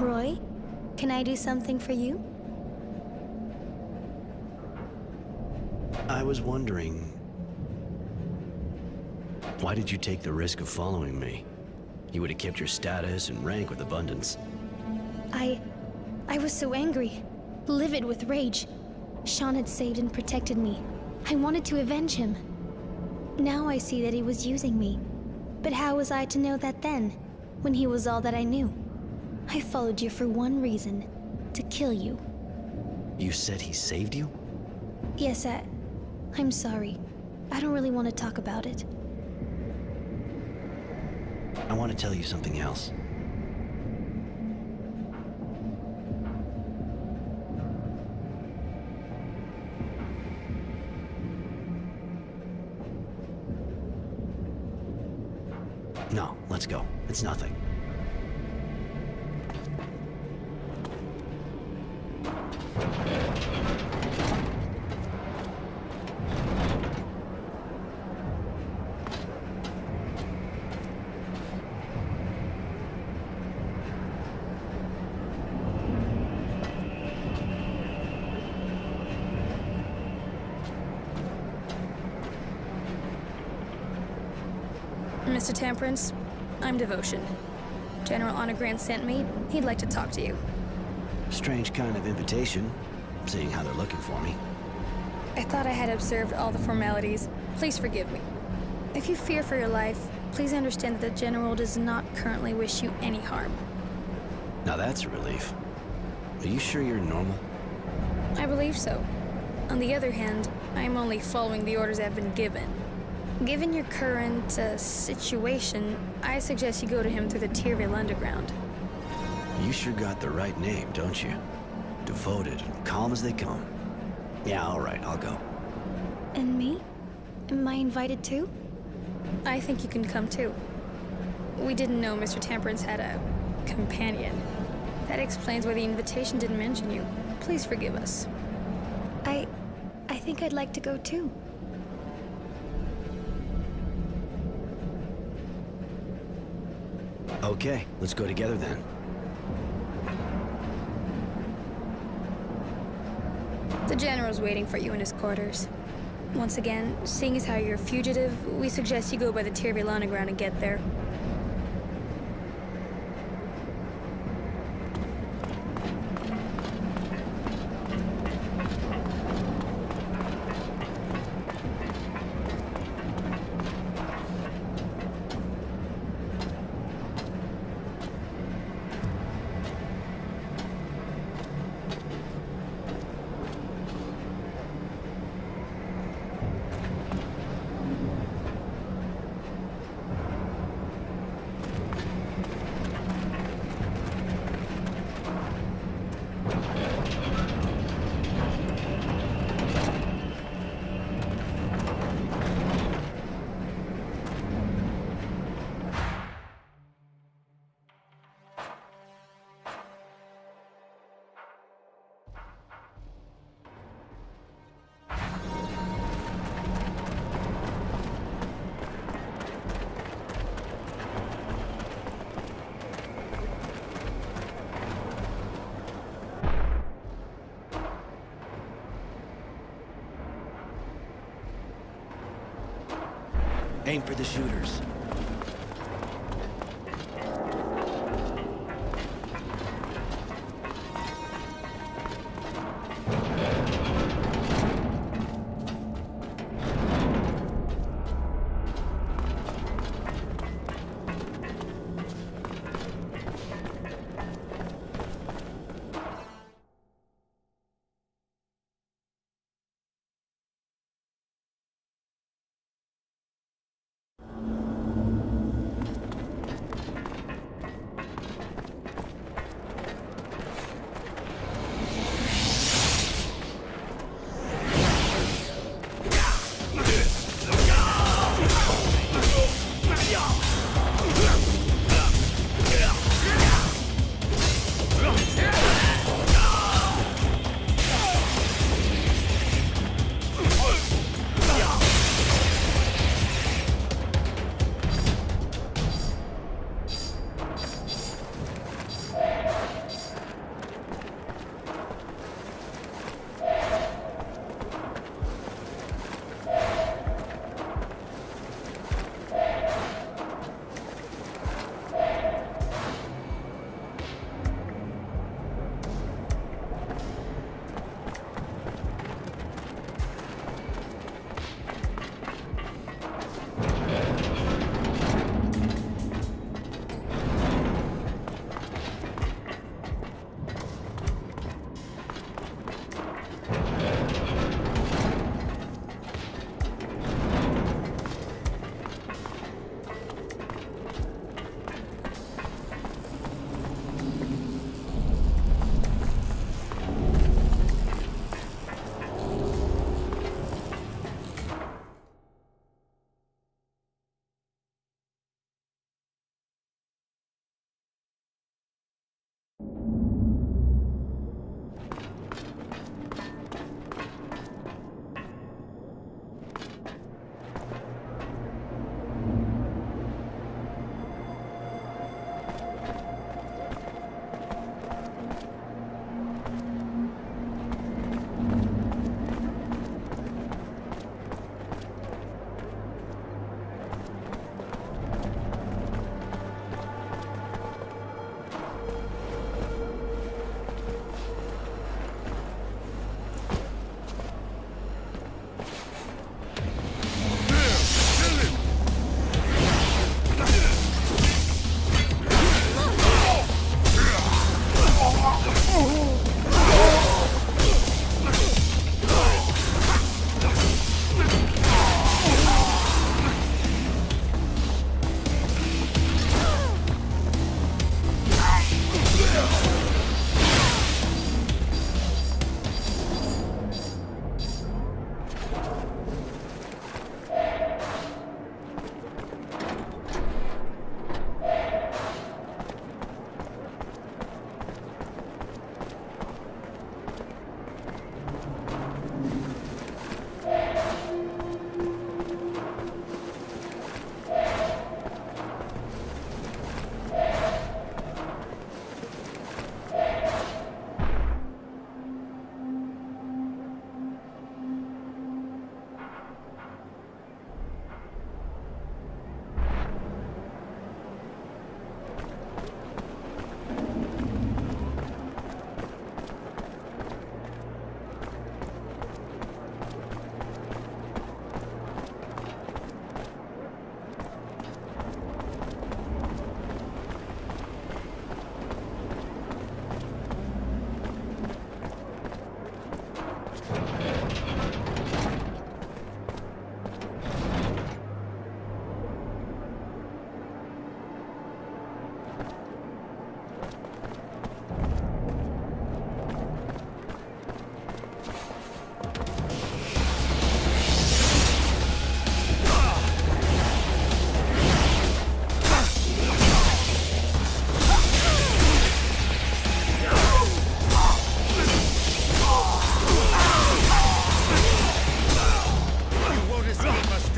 Roy, can I do something for you? I was wondering, why did you take the risk of following me? You would have kept your status and rank with abundance. I was so angry, livid with rage. Sean had saved and protected me. I wanted to avenge him. Now I see that he was using me. But how was I to know that then, when he was all that I knew? I followed you for one reason, to kill you. You said he saved you? Yes, I'm sorry. I don't really want to talk about it. I want to tell you something else. No, let's go. It's nothing. Mr. Temperance, I'm Devotion. General Honor Grant sent me. He'd like to talk to you. Strange kind of invitation, seeing how they're looking for me. I thought I had observed all the formalities. Please forgive me. If you fear for your life, please understand that the General does not currently wish you any harm. Now that's a relief. Are you sure you're normal? I believe so. On the other hand, I am only following the orders I've been given. Given your current situation, I suggest you go to him through the Tyrville Underground. You sure got the right name, don't you? Devoted and calm as they come. Yeah, all right, I'll go. And me? Am I invited too? I think you can come too. We didn't know Mr. Temperance had a companion. That explains why the invitation didn't mention you. Please forgive us. I think I'd like to go too. Okay, let's go together then. The General's waiting for you in his quarters. Once again, seeing as how you're a fugitive, we suggest you go by the Tyrville Underground and get there. Aim for the shooters.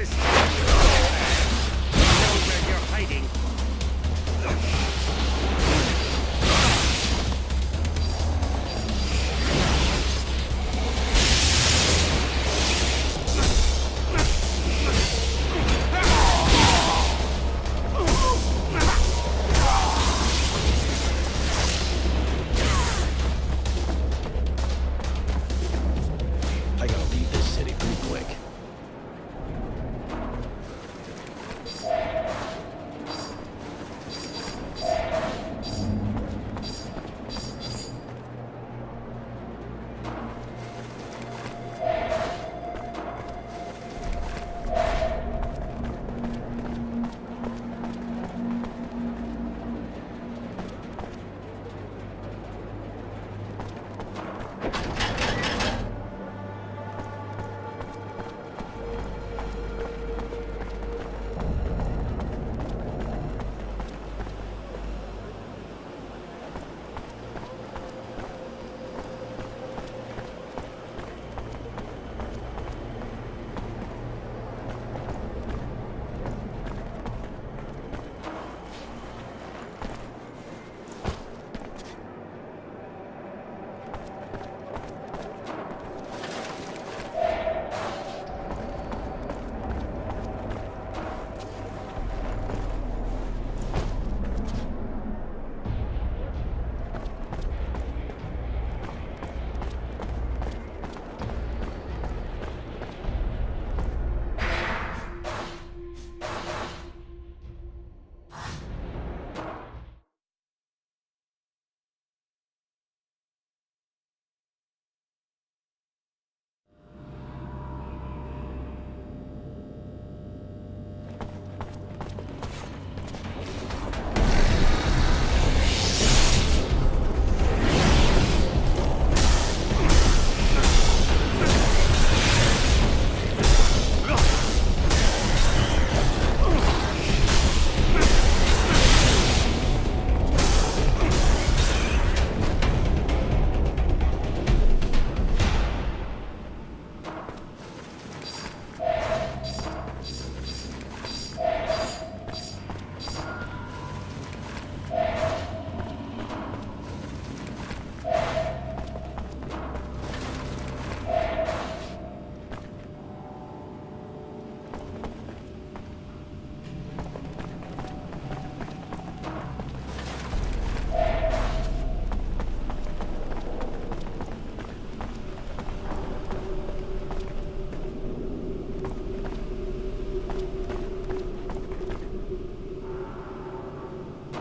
this time. You know where you're hiding. I gotta leave this city pretty quick.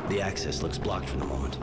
The access looks blocked for the moment.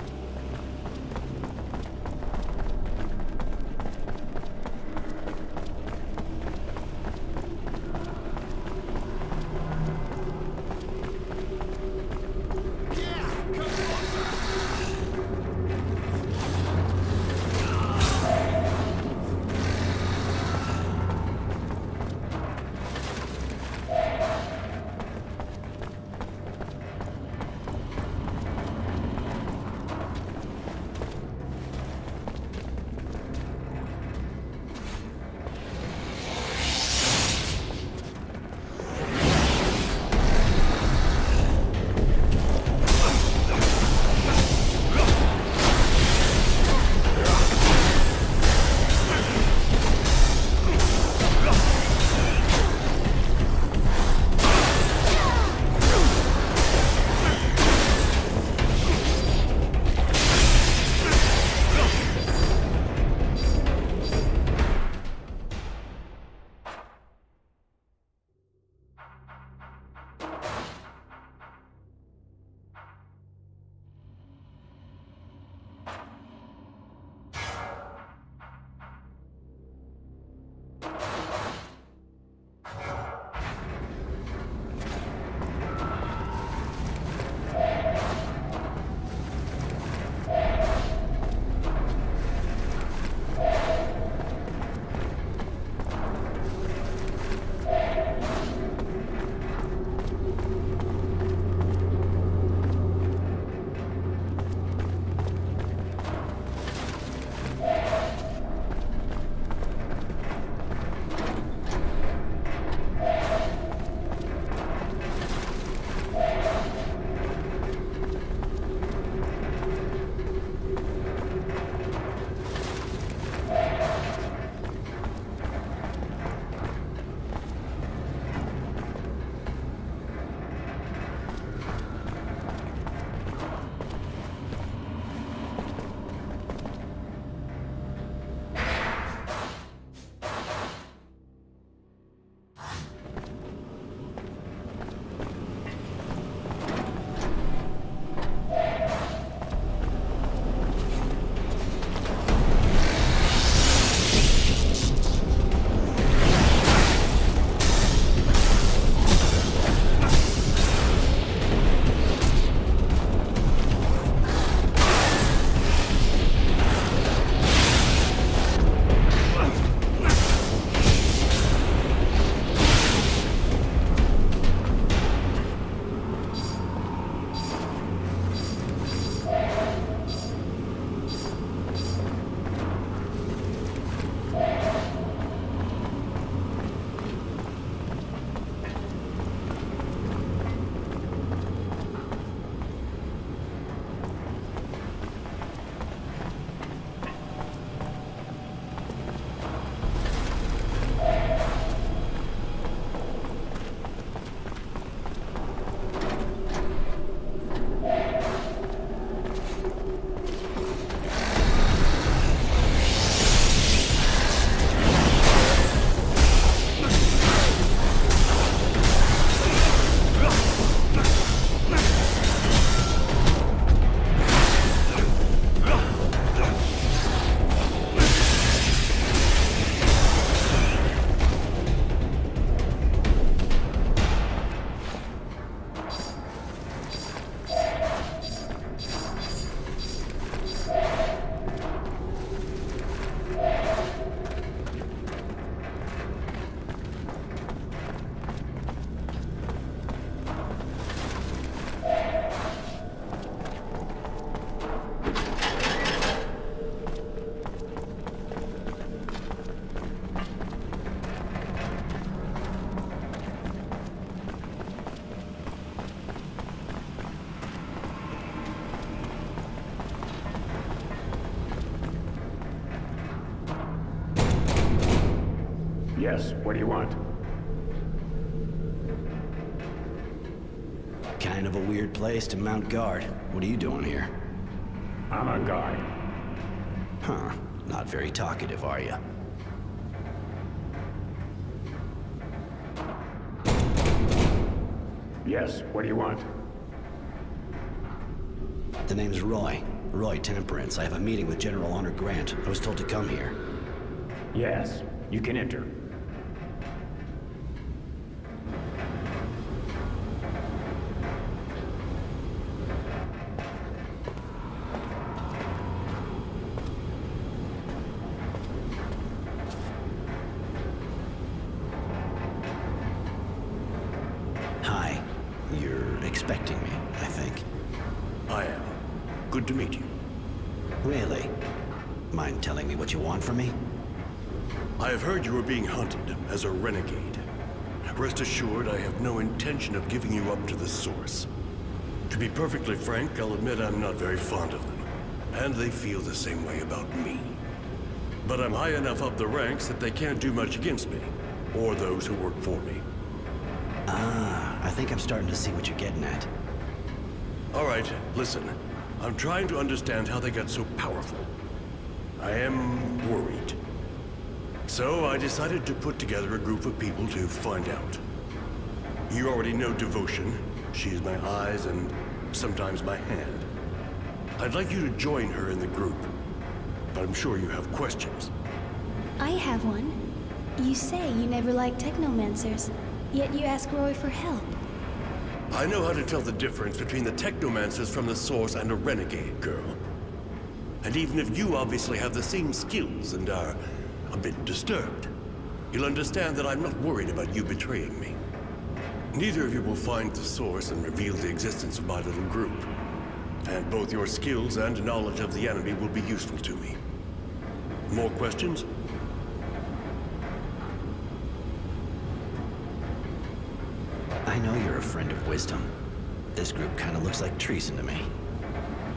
Yes, what do you want? Kind of a weird place to mount guard. What are you doing here? I'm on guard. Huh. Not very talkative, are you? Yes, what do you want? The name's Roy. Roy Temperance. I have a meeting with General Honor Grant. I was told to come here. Yes, you can enter. Hi. You're expecting me, I think. I am. Good to meet you. Really? Mind telling me what you want from me? I have heard you are being hunted as a renegade. Rest assured, I have no intention of giving you up to the Source. To be perfectly frank, I'll admit I'm not very fond of them. And they feel the same way about me. But I'm high enough up the ranks that they can't do much against me, or those who work for me. Ah, I think I'm starting to see what you're getting at. All right, listen. I'm trying to understand how they got so powerful. I am worried. So I decided to put together a group of people to find out. You already know Devotion. She's my eyes and sometimes my hand. I'd like you to join her in the group, but I'm sure you have questions. I have one. You say you never liked technomancers, yet you ask Roy for help. I know how to tell the difference between the technomancers from the Source and a renegade, girl. And even if you obviously have the same skills and are a bit disturbed, you'll understand that I'm not worried about you betraying me. Neither of you will find the Source and reveal the existence of my little group. And both your skills and knowledge of the enemy will be useful to me. More questions? I know you're a friend of wisdom. This group kind of looks like treason to me.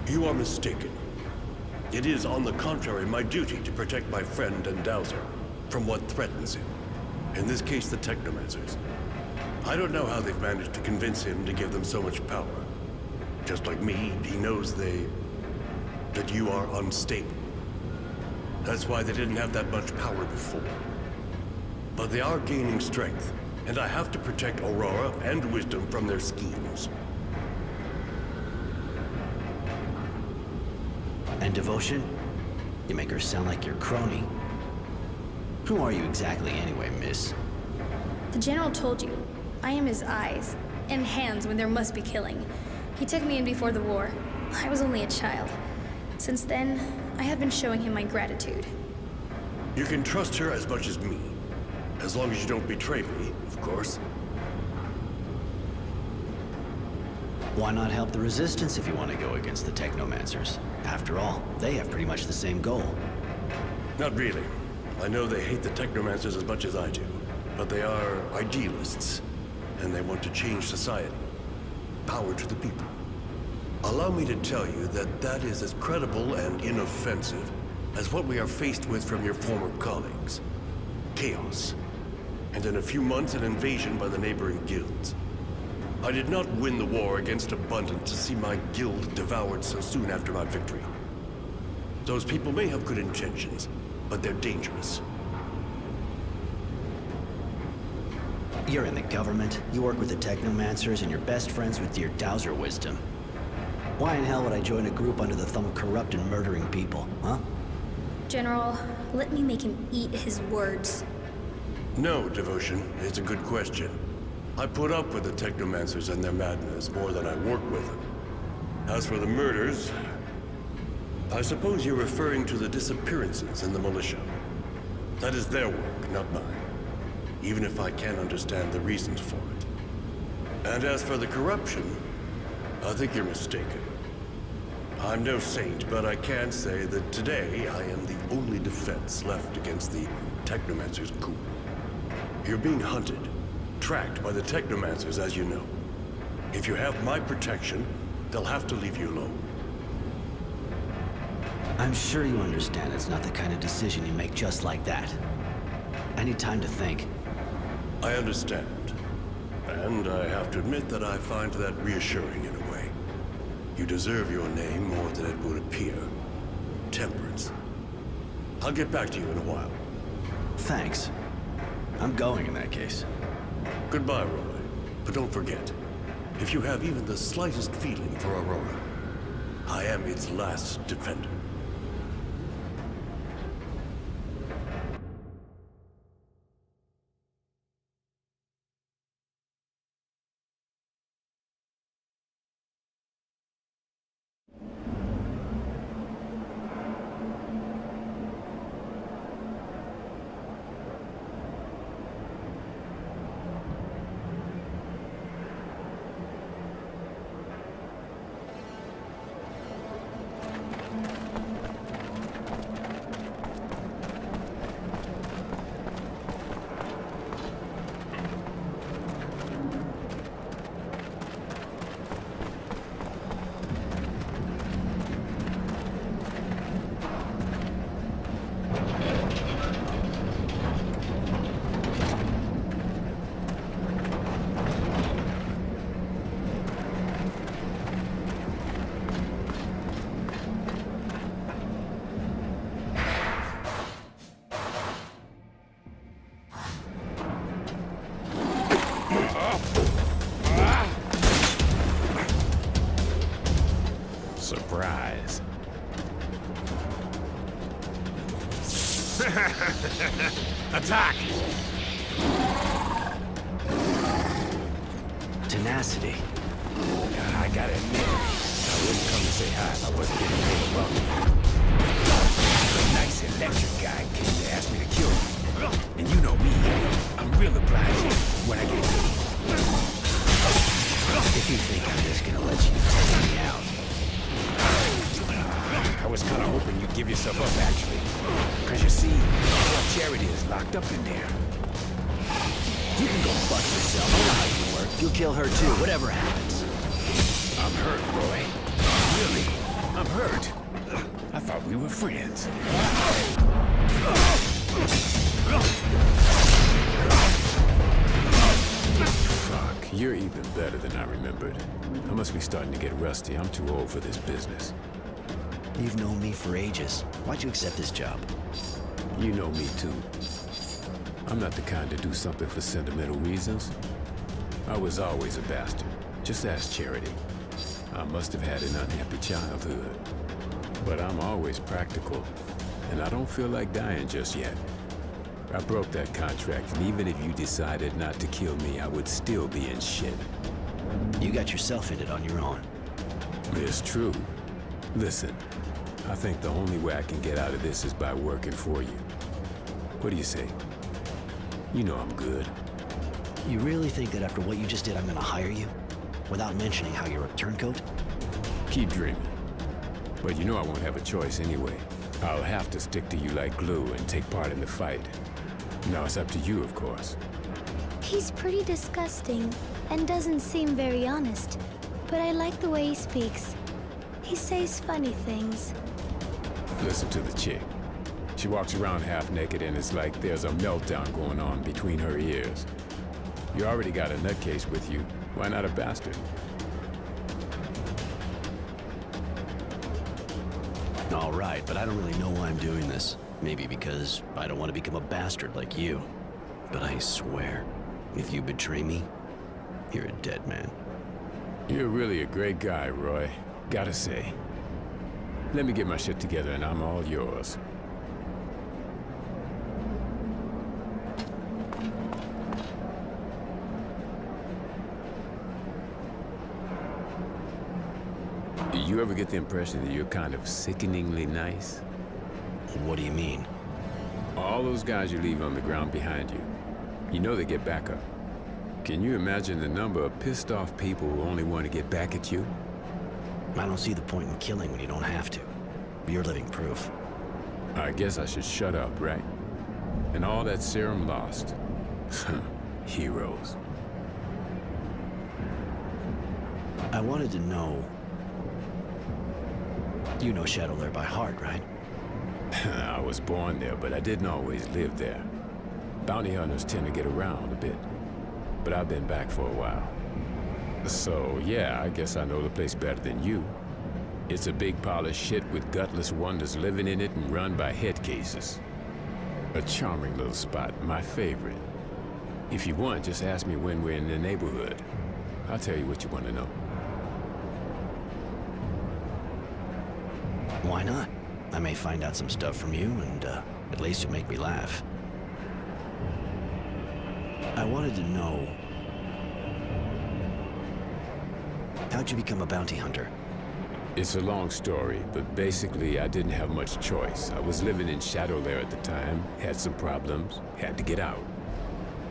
You are mistaken. It is, on the contrary, my duty to protect my friend and Dowser from what threatens him. In this case, the Technomancers. I don't know how they've managed to convince him to give them so much power. Just like me, he knows that you are unstable. That's why they didn't have that much power before. But they are gaining strength, and I have to protect Aurora and Wisdom from their schemes. And Devotion? You make her sound like your crony. Who are you exactly anyway, miss? The General told you, I am his eyes and hands when there must be killing. He took me in before the war. I was only a child. Since then, I have been showing him my gratitude. You can trust her as much as me. As long as you don't betray me, of course. Why not help the Resistance if you want to go against the Technomancers? After all, they have pretty much the same goal. Not really. I know they hate the Technomancers as much as I do. But they are idealists, and they want to change society. Power to the people. Allow me to tell you that that is as credible and inoffensive as what we are faced with from your former colleagues. Chaos. And in a few months, an invasion by the neighboring guilds. I did not win the war against Abundant to see my guild devoured so soon after my victory. Those people may have good intentions, but they're dangerous. You're in the government, you work with the Technomancers, and you're best friends with dear Dowser Wisdom. Why in hell would I join a group under the thumb of corrupt and murdering people, huh? General, let me make him eat his words. No, Devotion. It's a good question. I put up with the Technomancers and their madness more than I work with them. As for the murders, I suppose you're referring to the disappearances in the militia. That is their work, not mine. Even if I can understand the reasons for it. And as for the corruption, I think you're mistaken. I'm no saint, but I can say that today I am the only defense left against the Technomancer's coup. You're being hunted, tracked by the Technomancers, as you know. If you have my protection, they'll have to leave you alone. I'm sure you understand it's not the kind of decision you make just like that. I need time to think. I understand. And I have to admit that I find that reassuring in a way. You deserve your name more than it would appear. Temperance. I'll get back to you in a while. Thanks. I'm going in that case. Goodbye, Roy. But don't forget, if you have even the slightest feeling for Aurora, I am its last defender. Surprise. Attack! Tenacity. I gotta admit, I wouldn't come to say hi if I wasn't getting paid above. A nice electric guy came to ask me to kill him. And you know me, I'm real obliging when I get paid. If you think I'm just gonna let you take me out. I was kind of hoping you'd give yourself up, actually. Because you see, your charity is locked up in there. You can go fuck yourself. I know how you work. You'll kill her too, whatever happens. I'm hurt, Roy. Really, I'm hurt. I thought we were friends. Fuck, you're even better than I remembered. I must be starting to get rusty. I'm too old for this business. You've known me for ages. Why'd you accept this job? You know me too. I'm not the kind to do something for sentimental reasons. I was always a bastard. Just ask Charity. I must have had an unhappy childhood. But I'm always practical, and I don't feel like dying just yet. I broke that contract, and even if you decided not to kill me, I would still be in shit. You got yourself in it on your own. It's true. Listen, I think the only way I can get out of this is by working for you. What do you say? You know I'm good. You really think that after what you just did, I'm gonna hire you? Without mentioning how you're a turncoat? Keep dreaming. But you know I won't have a choice anyway. I'll have to stick to you like glue and take part in the fight. Now it's up to you, of course. He's pretty disgusting and doesn't seem very honest, but I like the way he speaks. He says funny things. Listen to the chick. She walks around half naked and it's like there's a meltdown going on between her ears. You already got a nutcase with you. Why not a bastard? All right, but I don't really know why I'm doing this. Maybe because I don't want to become a bastard like you. But I swear, if you betray me, you're a dead man. You're really a great guy, Roy. Gotta say. Let me get my shit together and I'm all yours. You ever get the impression that you're kind of sickeningly nice? What do you mean? All those guys you leave on the ground behind you, you know they get back up. Can you imagine the number of pissed off people who only want to get back at you? I don't see the point in killing when you don't have to. You're living proof. I guess I should shut up, right? And all that serum lost. Heroes. I wanted to know... You know Shadow Lair by heart, right? I was born there, but I didn't always live there. Bounty hunters tend to get around a bit, but I've been back for a while. So, yeah, I guess I know the place better than you. It's a big pile of shit with gutless wonders living in it and run by head cases. A charming little spot, my favorite. If you want, just ask me when we're in the neighborhood. I'll tell you what you want to know. Why not? I may find out some stuff from you, and at least you'll make me laugh. I wanted to know... how'd you become a bounty hunter? It's a long story, but basically I didn't have much choice. I was living in Shadow Lair at the time, had some problems, had to get out.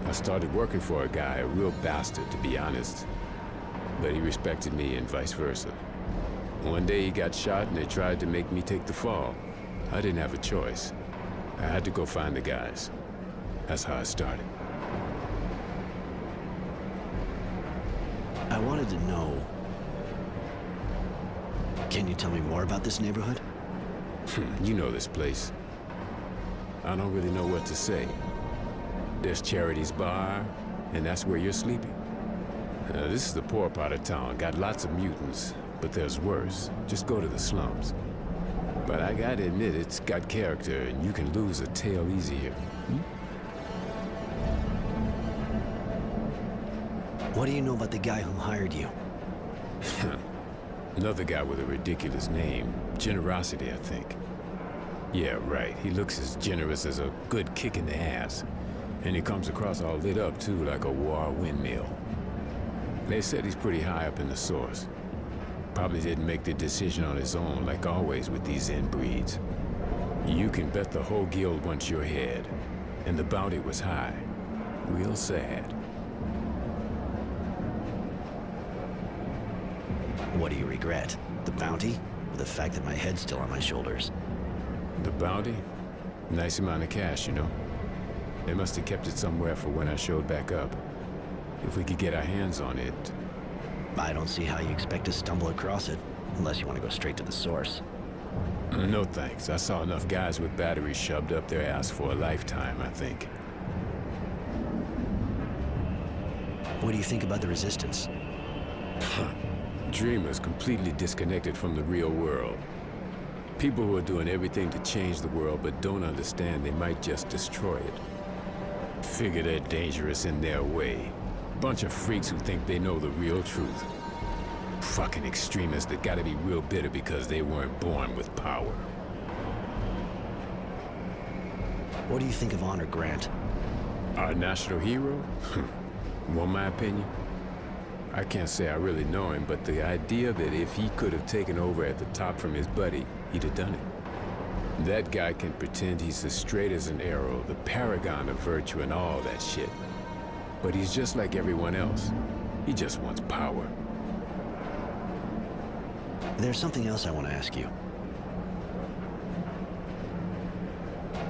I started working for a guy, a real bastard to be honest, but he respected me and vice versa. One day he got shot and they tried to make me take the fall. I didn't have a choice. I had to go find the guys. That's how I started. I wanted to know... can you tell me more about this neighborhood? You know this place. I don't really know what to say. There's Charity's bar, and that's where you're sleeping. This is the poor part of town. Got lots of mutants, but there's worse. Just go to the slums. But I gotta admit, it's got character, and you can lose a tail easy here. What do you know about the guy who hired you? Another guy with a ridiculous name. Generosity, I think. Yeah, right. He looks as generous as a good kick in the ass. And he comes across all lit up, too, like a war windmill. They said he's pretty high up in the source. Probably didn't make the decision on his own, like always with these inbreeds. You can bet the whole guild wants your head. And the bounty was high. Real sad. What do you regret? The bounty? Or the fact that my head's still on my shoulders? The bounty? Nice amount of cash, you know. They must have kept it somewhere for when I showed back up. If we could get our hands on it... I don't see how you expect to stumble across it, unless you want to go straight to the source. No thanks. I saw enough guys with batteries shoved up their ass for a lifetime, I think. What do you think about the Resistance? Dreamers completely disconnected from the real world. People who are doing everything to change the world but don't understand they might just destroy it. Figure they're dangerous in their way. Bunch of freaks who think they know the real truth. Fucking extremists that gotta be real bitter because they weren't born with power. What do you think of Honor Grant? Our national hero? Want my opinion? I can't say I really know him, but the idea that if he could have taken over at the top from his buddy, he'd have done it. That guy can pretend he's as straight as an arrow, the paragon of virtue and all that shit. But he's just like everyone else. He just wants power. There's something else I want to ask you.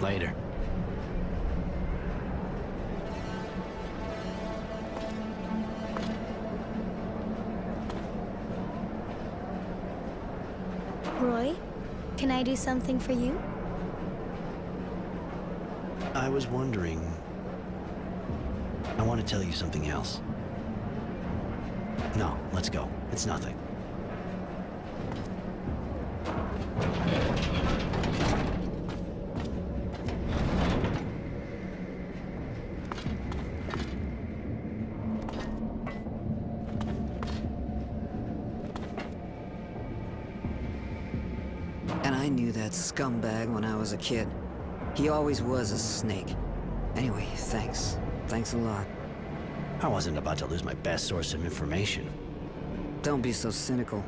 Later. Roy, can I do something for you? I was wondering... I want to tell you something else. No, let's go. It's nothing. And I knew that scumbag when I was a kid. He always was a snake. Anyway, thanks. Thanks a lot. I wasn't about to lose my best source of information. Don't be so cynical.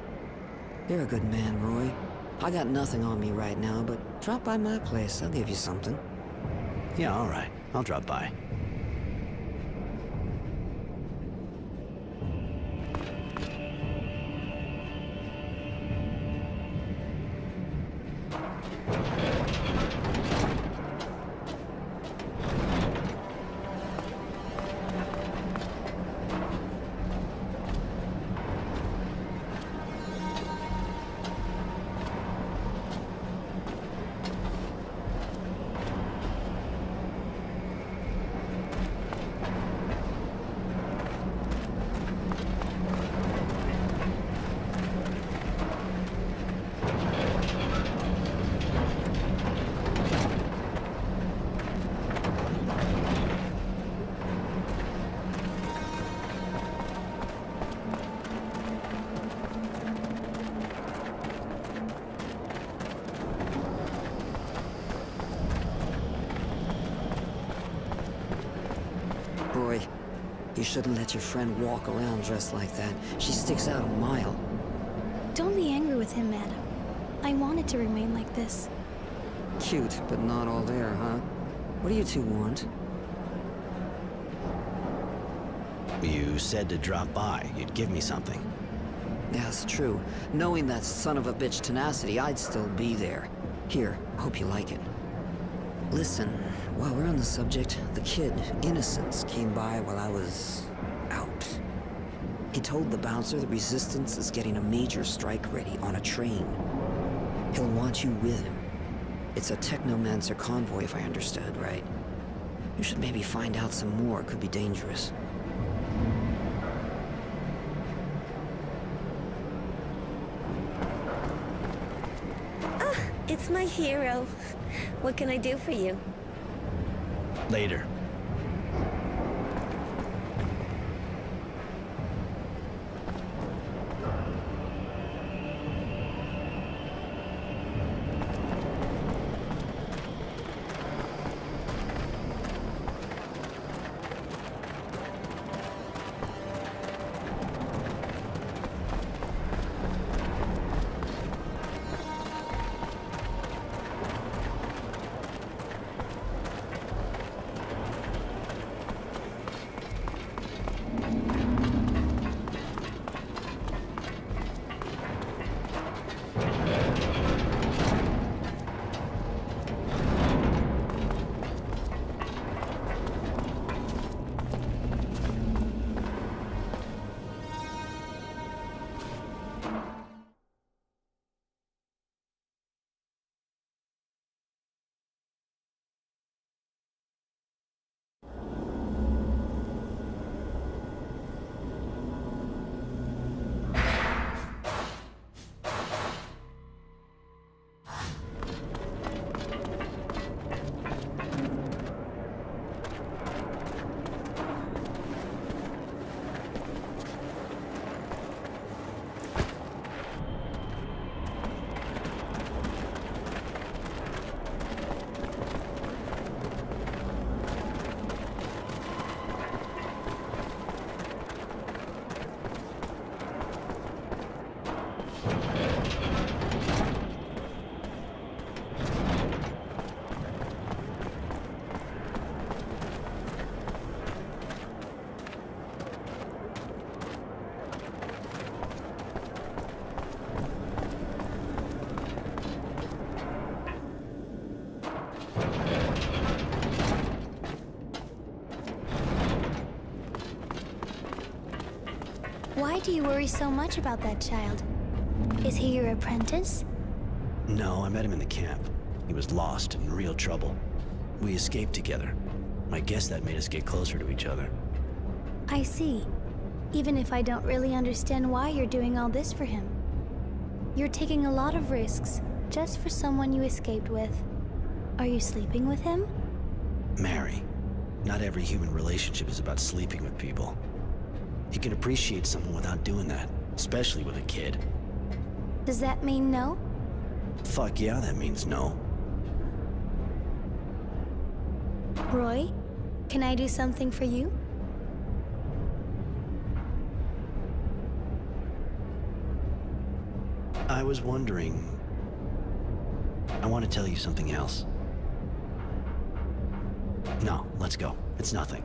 You're a good man, Roy. I got nothing on me right now, but drop by my place. I'll give you something. Yeah, all right. I'll drop by. You shouldn't let your friend walk around dressed like that. She sticks out a mile. Don't be angry with him, madam. I want it to remain like this. Cute, but not all there, huh? What do you two want? You said to drop by. You'd give me something. Yeah, it's true. Knowing that son of a bitch tenacity, I'd still be there. Here, hope you like it. Listen, while we're on the subject, the kid, Innocence, came by while I was out. He told the bouncer the Resistance is getting a major strike ready on a train. He'll want you with him. It's a Technomancer convoy, if I understood right. You should maybe find out some more. It could be dangerous. It's my hero. What can I do for you? Later. Why do you worry so much about that child? Is he your apprentice? No, I met him in the camp. He was lost and in real trouble. We escaped together. I guess that made us get closer to each other. I see. Even if I don't really understand why you're doing all this for him. You're taking a lot of risks just for someone you escaped with. Are you sleeping with him? Mary, not every human relationship is about sleeping with people. You can appreciate someone without doing that, especially with a kid. Does that mean no? Fuck yeah, that means no. Roy, can I do something for you? I was wondering... I want to tell you something else. No, let's go. It's nothing.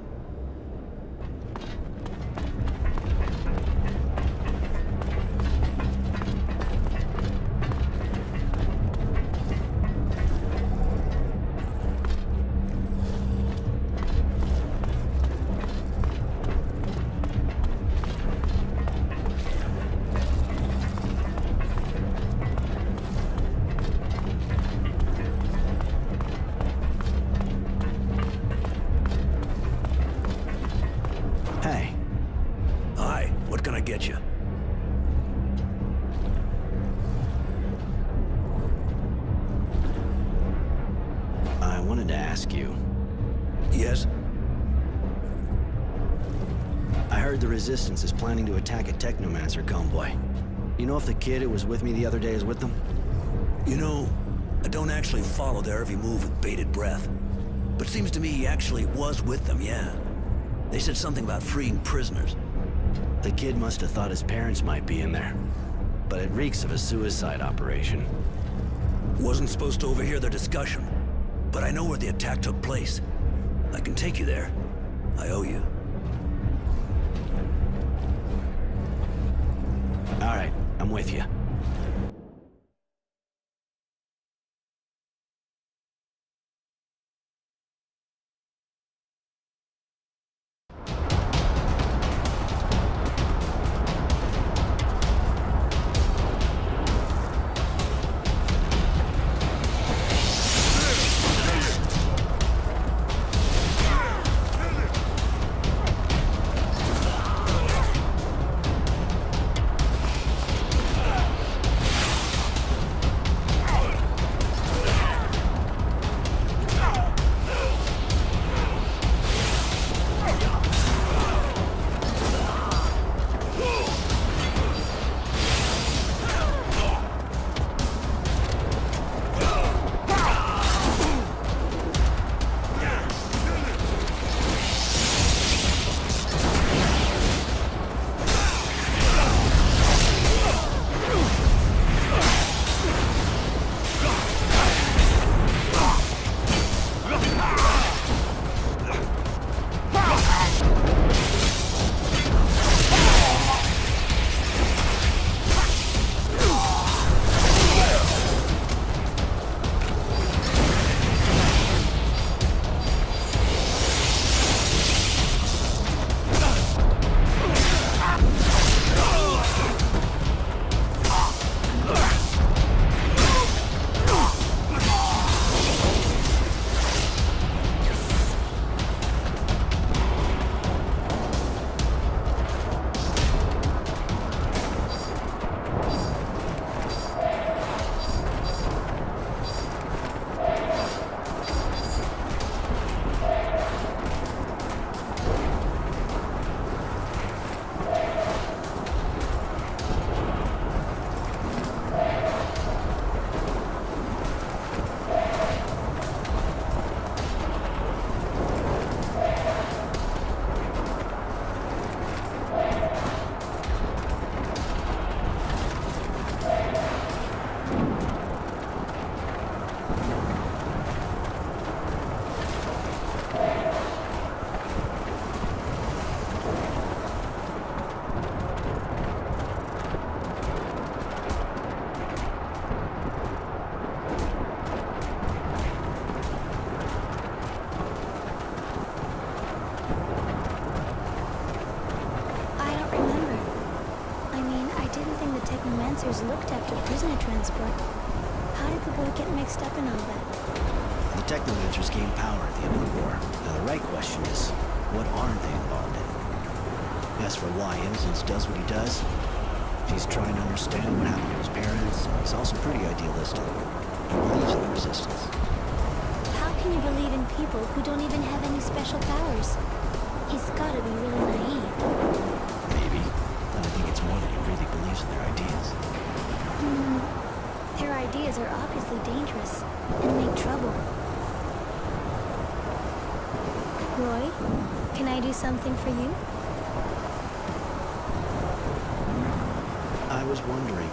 Hey. Hi, what can I get you? I wanted to ask you. Yes? I heard the Resistance is planning to attack a Technomancer convoy. You know if the kid who was with me the other day is with them? You know, I don't actually follow their every move with bated breath. But seems to me he actually was with them, yeah. They said something about freeing prisoners. The kid must have thought his parents might be in there. But it reeks of a suicide operation. Wasn't supposed to overhear their discussion, but I know where the attack took place. I can take you there. I owe you. All right, I'm with you. Technomancers looked after prisoner transport. How did the boy get mixed up in all that? The Technomancers gained power at the end of the war. Now the right question is, what aren't they involved in? As for why Innocence does what he does, he's trying to understand what happened to his parents, and he's also pretty idealistic. He believes in the Resistance. How can you believe in people who don't even have any special powers? He's gotta be really naive. Maybe. But I think it's more that he really believes in their ideas. Their ideas are obviously dangerous and make trouble. Roy, can I do something for you? I was wondering.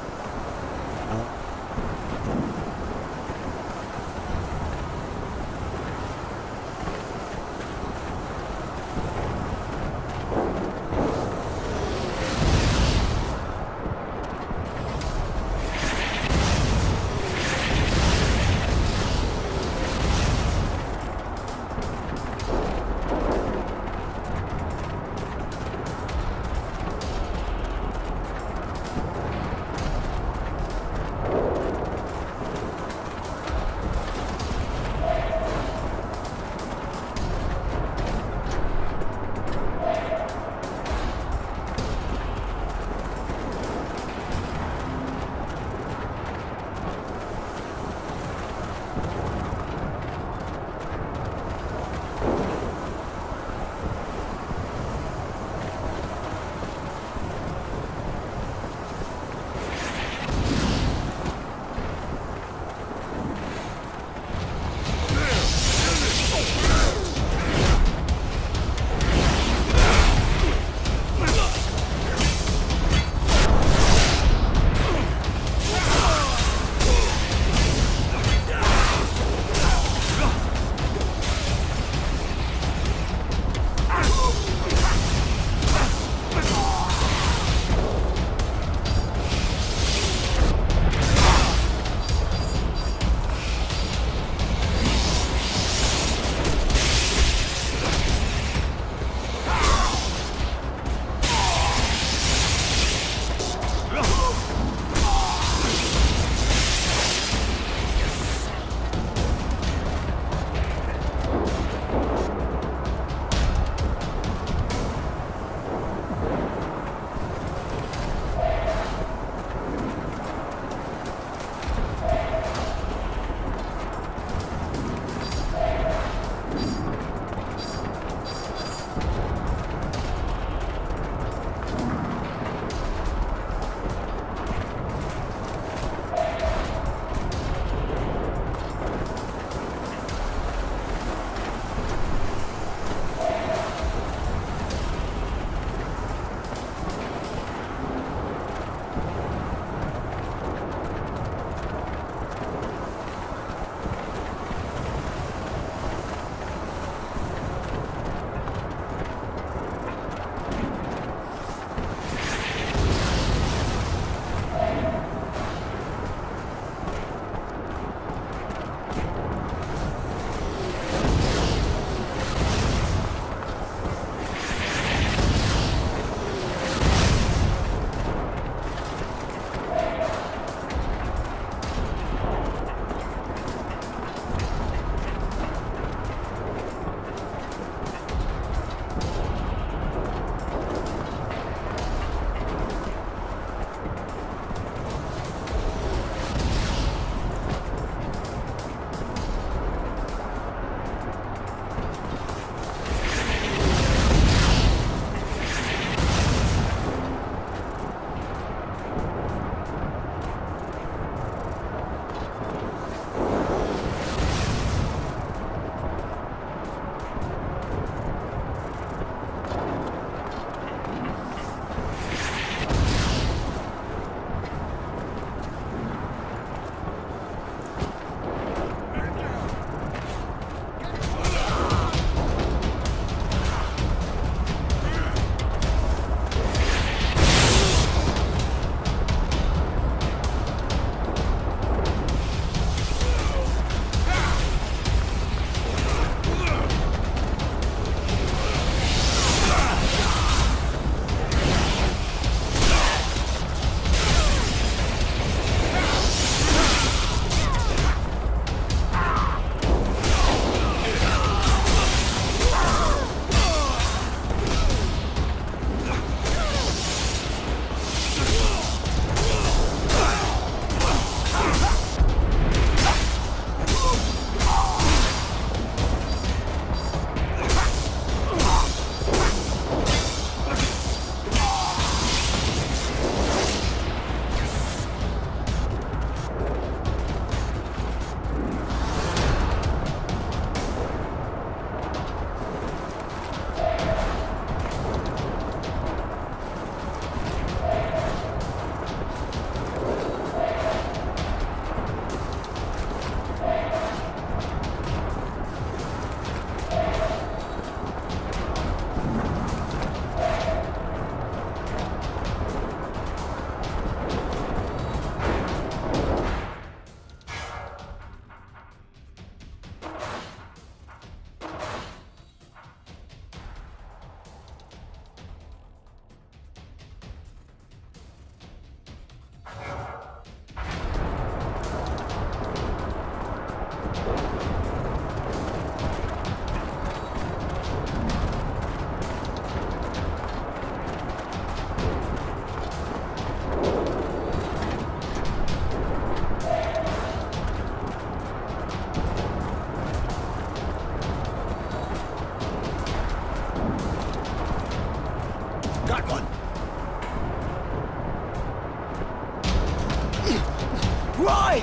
Roy!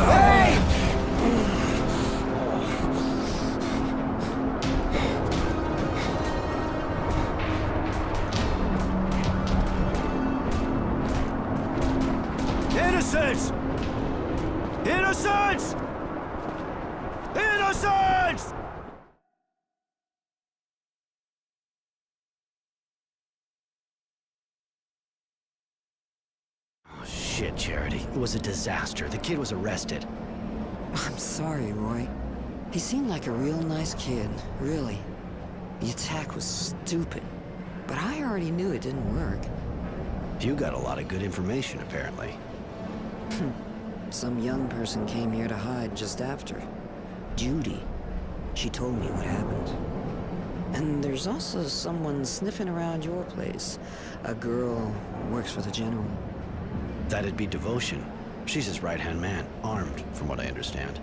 Hey! Innocence! Innocence! Innocence! Oh, shit, Charity. It was a disaster. The kid was arrested. I'm sorry, Roy. He seemed like a real nice kid, really. The attack was stupid, but I already knew it didn't work. You got a lot of good information, apparently. Some young person came here to hide just after. Judy. She told me what happened. And there's also someone sniffing around your place. A girl who works for the General. That'd be Devotion. She's his right-hand man, armed, from what I understand.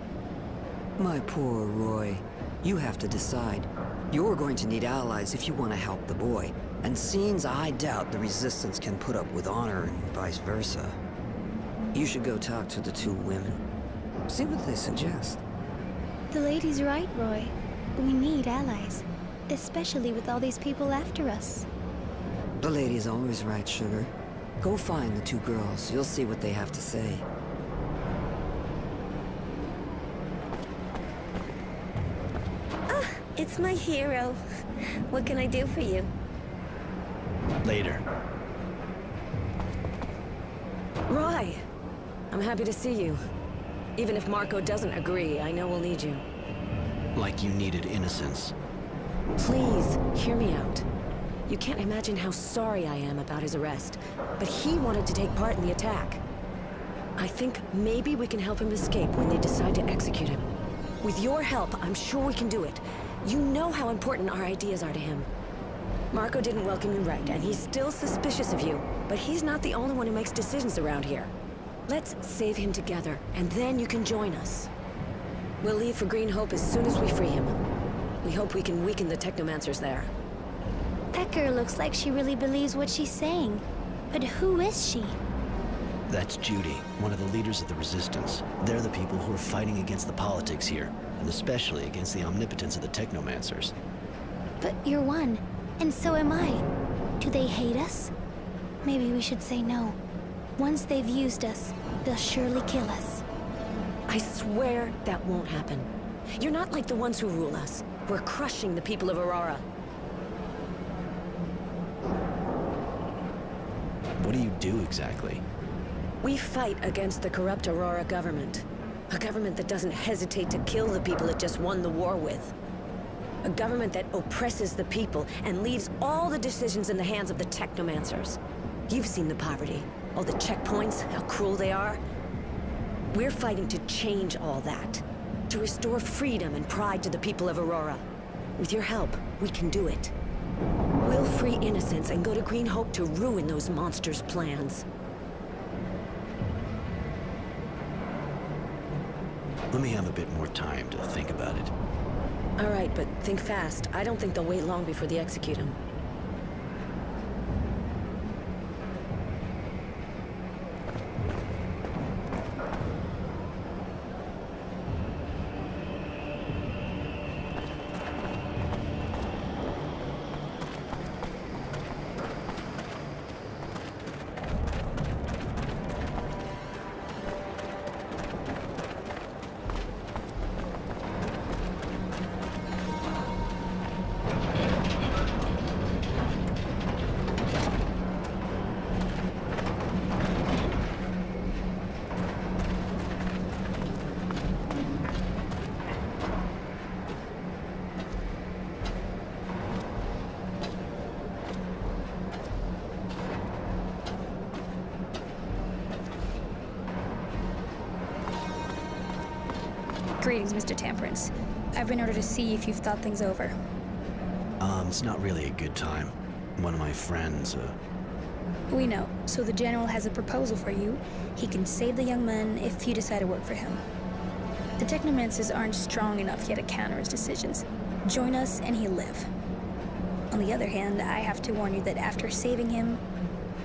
My poor Roy. You have to decide. You're going to need allies if you want to help the boy. And seems I doubt the Resistance can put up with honor and vice versa. You should go talk to the two women. See what they suggest. The lady's right, Roy. We need allies. Especially with all these people after us. The lady's always right, Sugar. Go find the two girls. You'll see what they have to say. Ah, it's my hero. What can I do for you? Later. Roy! I'm happy to see you. Even if Marco doesn't agree, I know we'll need you. Like you needed Innocence. Please, hear me out. You can't imagine how sorry I am about his arrest, but he wanted to take part in the attack. I think maybe we can help him escape when they decide to execute him. With your help, I'm sure we can do it. You know how important our ideas are to him. Marco didn't welcome you right, and he's still suspicious of you, but he's not the only one who makes decisions around here. Let's save him together, and then you can join us. We'll leave for Green Hope as soon as we free him. We hope we can weaken the Technomancers there. That girl looks like she really believes what she's saying. But who is she? That's Judy, one of the leaders of the Resistance. They're the people who are fighting against the politics here, and especially against the omnipotence of the Technomancers. But you're one, and so am I. Do they hate us? Maybe we should say no. Once they've used us, they'll surely kill us. I swear that won't happen. You're not like the ones who rule us. We're crushing the people of Aurora. What do you do exactly? We fight against the corrupt Aurora government. A government that doesn't hesitate to kill the people it just won the war with. A government that oppresses the people and leaves all the decisions in the hands of the Technomancers. You've seen the poverty, all the checkpoints, how cruel they are. We're fighting to change all that. To restore freedom and pride to the people of Aurora. With your help, we can do it. We'll free Innocence and go to Green Hope to ruin those monsters' plans. Let me have a bit more time to think about it. All right, but think fast. I don't think they'll wait long before they execute him. Greetings, Mr. Temperance. I've been ordered to see if you've thought things over. It's not really a good time. One of my friends, We know. So the General has a proposal for you. He can save the young man if you decide to work for him. The Technomancers aren't strong enough yet to counter his decisions. Join us and he'll live. On the other hand, I have to warn you that after saving him,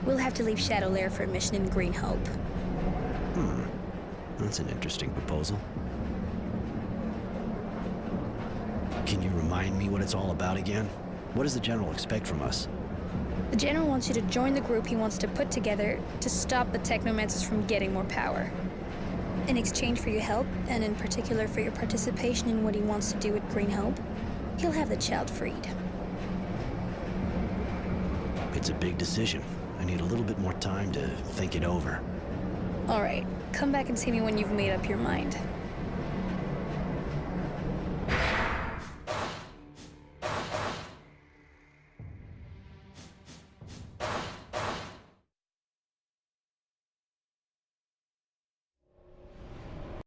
We'll have to leave Shadow Lair for a mission in Green Hope. That's an interesting proposal. Can you remind me what it's all about again? What does the General expect from us? The General wants you to join the group he wants to put together to stop the Technomancers from getting more power. In exchange for your help, and in particular for your participation in what he wants to do at Green Hope, he'll have the child freed. It's a big decision. I need a little bit more time to think it over. All right, come back and see me when you've made up your mind.